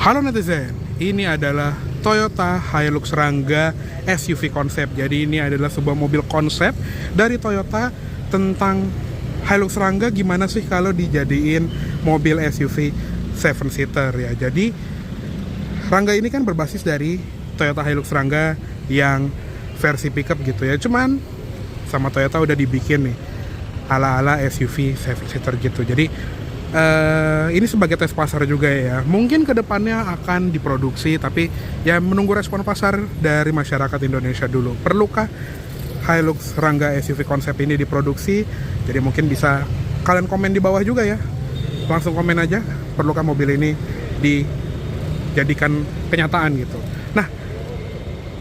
Halo netizen, ini adalah Toyota Hilux Rangga SUV konsep. Jadi ini adalah sebuah mobil konsep dari Toyota tentang Hilux Rangga gimana sih kalau dijadiin mobil SUV 7-seater ya. Jadi Rangga ini kan berbasis dari Toyota Hilux Rangga yang versi pickup gitu ya. Cuman sama Toyota udah dibikin nih ala-ala SUV 7-seater gitu. Jadi ini sebagai tes pasar juga ya. Mungkin kedepannya akan diproduksi, tapi ya menunggu respon pasar dari masyarakat Indonesia dulu. Perlukah Hilux Rangga SUV konsep ini diproduksi? Jadi mungkin bisa kalian komen di bawah juga ya. Langsung komen aja, perlukah mobil ini dijadikan kenyataan gitu. Nah,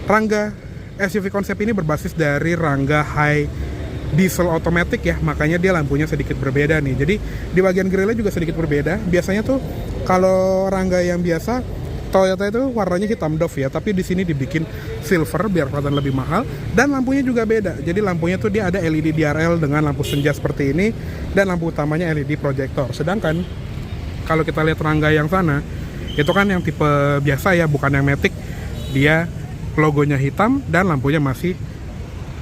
Rangga SUV konsep ini berbasis dari Rangga High diesel automatic ya, makanya dia lampunya sedikit berbeda nih. Jadi di bagian grillnya juga sedikit berbeda. Biasanya tuh kalau Rangga yang biasa Toyota itu warnanya hitam doff ya, tapi di sini dibikin silver biar kelihatan lebih mahal, dan lampunya juga beda. Jadi lampunya tuh dia ada LED DRL dengan lampu senja seperti ini, dan lampu utamanya LED projector. Sedangkan kalau kita lihat Rangga yang sana, itu kan yang tipe biasa ya, bukan yang matic. Dia logonya hitam dan lampunya masih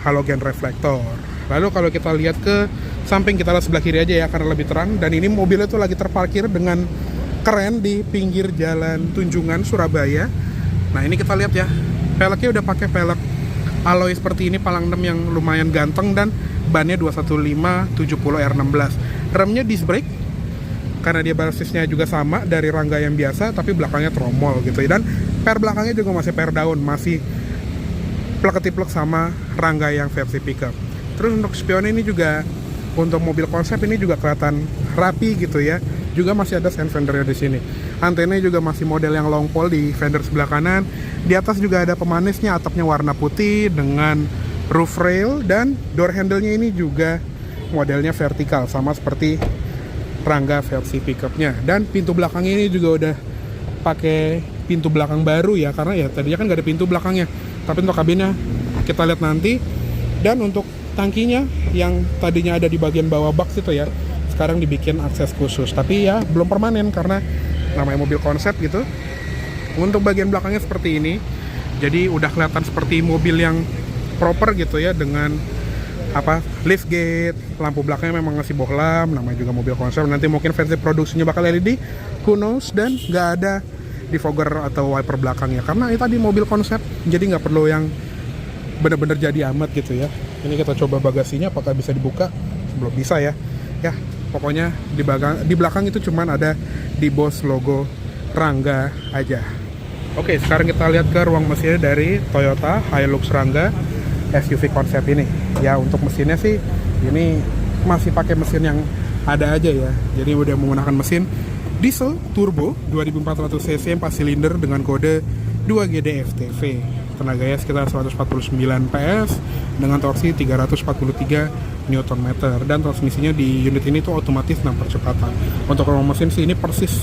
halogen reflektor. Lalu kalau kita lihat ke samping, kita lihat sebelah kiri aja ya karena lebih terang. Dan ini mobilnya tuh lagi terparkir dengan keren di pinggir jalan Tunjungan, Surabaya. Nah ini kita lihat ya, velgnya udah pakai velg alloy seperti ini, palang 6 yang lumayan ganteng, dan bannya 215/70 R16. Remnya disc brake karena dia basisnya juga sama dari Rangga yang biasa, tapi belakangnya tromol gitu ya. Dan per belakangnya juga masih per daun, masih plek-ketiplek sama Rangga yang versi pickup. Terus untuk spion ini juga, untuk mobil konsep ini juga kelihatan rapi gitu ya. Juga masih ada side fendernya di sini. Antenanya juga masih model yang long pole di fender sebelah kanan. Di atas juga ada pemanisnya, atapnya warna putih dengan roof rail, dan door handle-nya ini juga modelnya vertikal sama seperti Rangga versi pickupnya. Dan pintu belakangnya ini juga udah pakai pintu belakang baru ya, karena ya tadinya kan nggak ada pintu belakangnya. Tapi untuk kabinnya kita lihat nanti. Dan untuk tangkinya yang tadinya ada di bagian bawah box itu ya, sekarang dibikin akses khusus, tapi ya belum permanen karena namanya mobil konsep gitu. Untuk bagian belakangnya seperti ini, jadi udah kelihatan seperti mobil yang proper gitu ya, dengan lift gate, lampu belakangnya memang masih bohlam, namanya juga mobil konsep. Nanti mungkin versi produksinya bakal LED, who knows. Dan nggak ada defogger atau wiper belakangnya karena ini tadi mobil konsep, jadi nggak perlu yang bener-bener jadi amat gitu ya. Ini kita coba bagasinya apakah bisa dibuka. Belum bisa ya. Ya, pokoknya di belakang itu cuman ada di Boss logo Rangga aja. Oke, sekarang kita lihat ke ruang mesinnya dari Toyota Hilux Rangga SUV konsep ini. Ya, untuk mesinnya sih ini masih pakai mesin yang ada aja ya. Jadi udah menggunakan mesin diesel turbo 2400 cc 4 silinder dengan kode 2GD FTV. Tenaganya sekitar 149 PS dengan torsi 343 Nm, dan transmisinya di unit ini tuh otomatis 6 percepatan. Untuk ruang mesin sih ini persis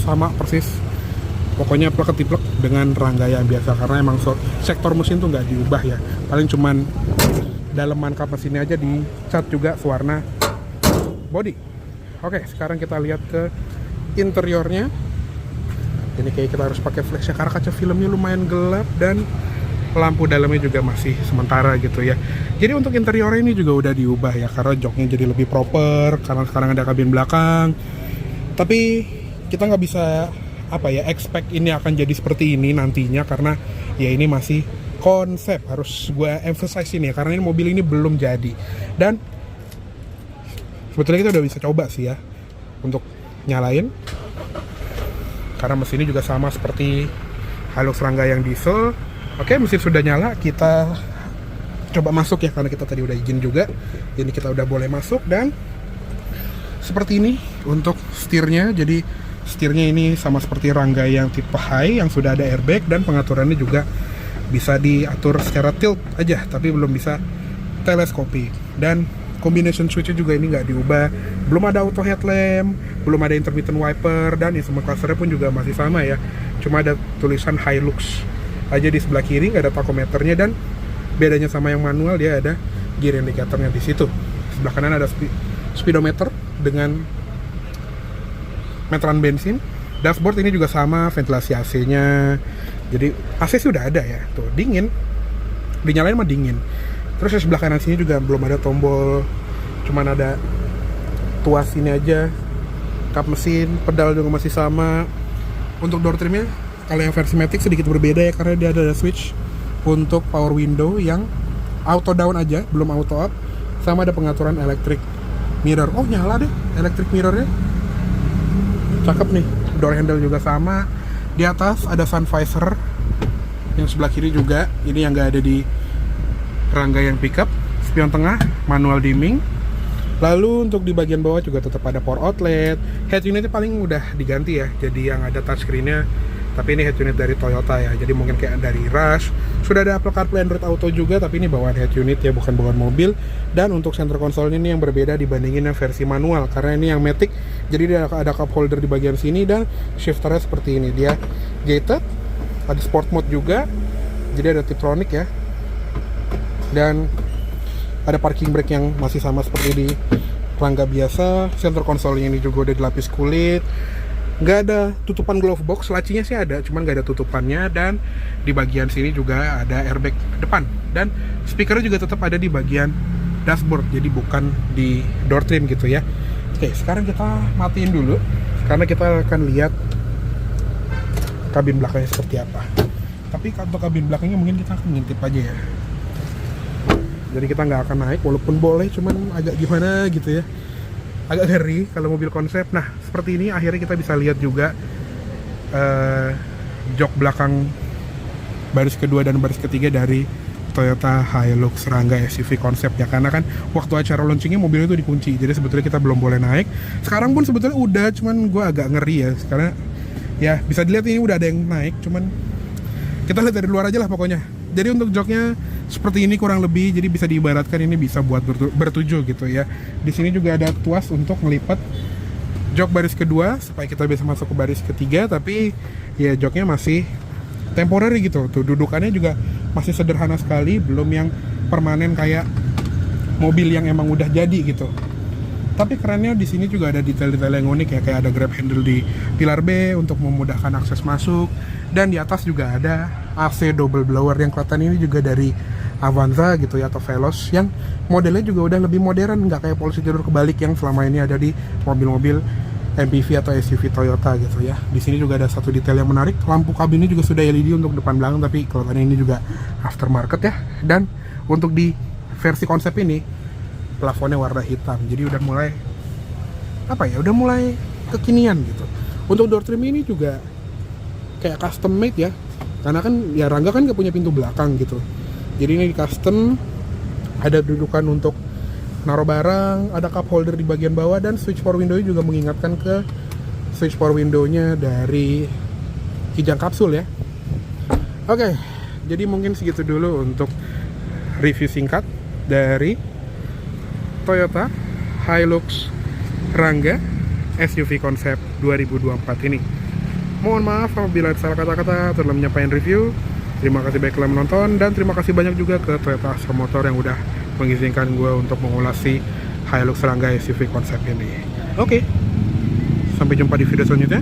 pokoknya plek-ketiplek dengan Rangga yang biasa, karena emang sektor mesin tuh nggak diubah ya, paling cuman daleman kap mesinnya aja dicat juga sewarna body. Oke, sekarang kita lihat ke interiornya. Ini kayak kita harus pakai flash ya karena kaca filmnya lumayan gelap, dan lampu dalamnya juga masih sementara gitu ya. Jadi untuk interiornya ini juga udah diubah ya, karena joknya jadi lebih proper karena sekarang ada kabin belakang. Tapi kita nggak bisa expect ini akan jadi seperti ini nantinya, karena ya ini masih konsep, harus gue emphasize ini ya, karena ini mobil ini belum jadi. Dan sebetulnya kita udah bisa coba sih ya untuk nyalain, karena mesinnya juga sama seperti Hilux Rangga yang diesel. Oke, mesin sudah nyala, kita coba masuk ya, karena kita tadi udah izin juga. Ini kita udah boleh masuk, dan seperti ini untuk setirnya. Jadi setirnya ini sama seperti Rangga yang tipe high yang sudah ada airbag, dan pengaturannya juga bisa diatur secara tilt aja, tapi belum bisa teleskopik. Dan combination switch juga ini nggak diubah, belum ada auto headlamp, belum ada intermittent wiper, dan instrument clusternya pun juga masih sama ya, cuma ada tulisan Hilux aja di sebelah kiri, nggak ada tachometernya. Dan bedanya sama yang manual, dia ada gear indicatornya di situ. Sebelah kanan ada speedometer dengan meteran bensin, Dashboard ini juga sama, ventilasi AC-nya. Jadi AC sih udah ada ya, tuh dingin. Dinyalain mah dingin. Terus di sebelah kanan sini juga belum ada tombol, cuman ada tuas ini aja. Kap mesin, pedal juga masih sama. Untuk door trimnya, kalau yang versi Matic sedikit berbeda ya, karena dia ada switch untuk power window yang auto down aja, belum auto up. Sama ada pengaturan electric mirror. Oh nyala deh electric mirrornya, cakep nih. Door handle juga sama. Di atas ada sun visor, yang sebelah kiri juga. Ini yang nggak ada di Rangga yang pickup. Spion tengah, manual dimming. Lalu untuk di bagian bawah juga tetap ada power outlet. Head unitnya paling udah diganti ya, jadi yang ada touchscreen-nya. Tapi ini head unit dari Toyota ya, jadi mungkin kayak dari Rush. Sudah ada Apple CarPlay, Android Auto juga, tapi ini bawaan head unit ya, bukan bawaan mobil. Dan untuk center console ini yang berbeda dibandingin yang versi manual, karena ini yang Matic, jadi dia ada cup holder di bagian sini dan shifternya seperti ini. Dia gated, ada sport mode juga, jadi ada Tiptronic ya. Dan ada parking brake yang masih sama seperti di Rangga biasa. Center console ini juga udah dilapis kulit. Nggak ada tutupan glove box, lacinya sih ada, cuman nggak ada tutupannya. Dan di bagian sini juga ada airbag depan. Dan speakernya juga tetap ada di bagian dashboard, jadi bukan di door trim gitu ya. Oke, sekarang kita matiin dulu, karena kita akan lihat kabin belakangnya seperti apa. Tapi untuk kabin belakangnya mungkin kita akan ngintip aja ya. Jadi kita nggak akan naik, walaupun boleh, cuman agak gimana gitu ya, agak ngeri kalau mobil konsep. Nah seperti ini akhirnya kita bisa lihat juga jok belakang baris kedua dan baris ketiga dari Toyota Hilux Rangga SUV konsep ya. Karena kan waktu acara launchingnya mobil itu dikunci, jadi sebetulnya kita belum boleh naik. Sekarang pun sebetulnya udah, cuman gue agak ngeri ya, karena ya bisa dilihat ini udah ada yang naik, cuman kita lihat dari luar aja lah pokoknya. Jadi untuk joknya seperti ini kurang lebih, jadi bisa diibaratkan ini bisa buat bertujuh gitu ya. Di sini juga ada tuas untuk ngelipat jok baris kedua supaya kita bisa masuk ke baris ketiga, tapi ya joknya masih temporary gitu. Tuh dudukannya juga masih sederhana sekali, belum yang permanen kayak mobil yang emang udah jadi gitu. Tapi kerennya di sini juga ada detail-detail yang unik ya, kayak ada grab handle di pilar B untuk memudahkan akses masuk. Dan di atas juga ada AC double blower yang kelihatan ini juga dari Avanza gitu ya, atau Veloz, yang modelnya juga udah lebih modern, nggak kayak polisi tidur kebalik yang selama ini ada di mobil-mobil MPV atau SUV Toyota gitu ya. Di sini juga ada satu detail yang menarik, lampu kabinnya juga sudah LED untuk depan belakang, tapi kelihatannya ini juga aftermarket ya. Dan untuk di versi konsep ini plafonnya warna hitam, jadi udah mulai apa ya, udah mulai kekinian gitu. Untuk door trim ini juga kayak custom made ya, karena kan ya Rangga kan nggak punya pintu belakang gitu, jadi ini di custom. Ada dudukan untuk naruh barang, ada cup holder di bagian bawah, dan switch power window juga mengingatkan ke switch power window-nya dari Kijang kapsul ya. Oke, jadi mungkin segitu dulu untuk review singkat dari Toyota Hilux Rangga SUV konsep 2024 ini. Mohon maaf apabila ada salah kata-kata dalam menyampaikan review. Terima kasih banyak telah menonton, dan terima kasih banyak juga ke Toyota Astra Motor yang udah mengizinkan gue untuk mengulasi Hilux Rangga SUV konsep ini. Oke, sampai jumpa di video selanjutnya.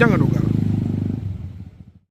Jangan lupa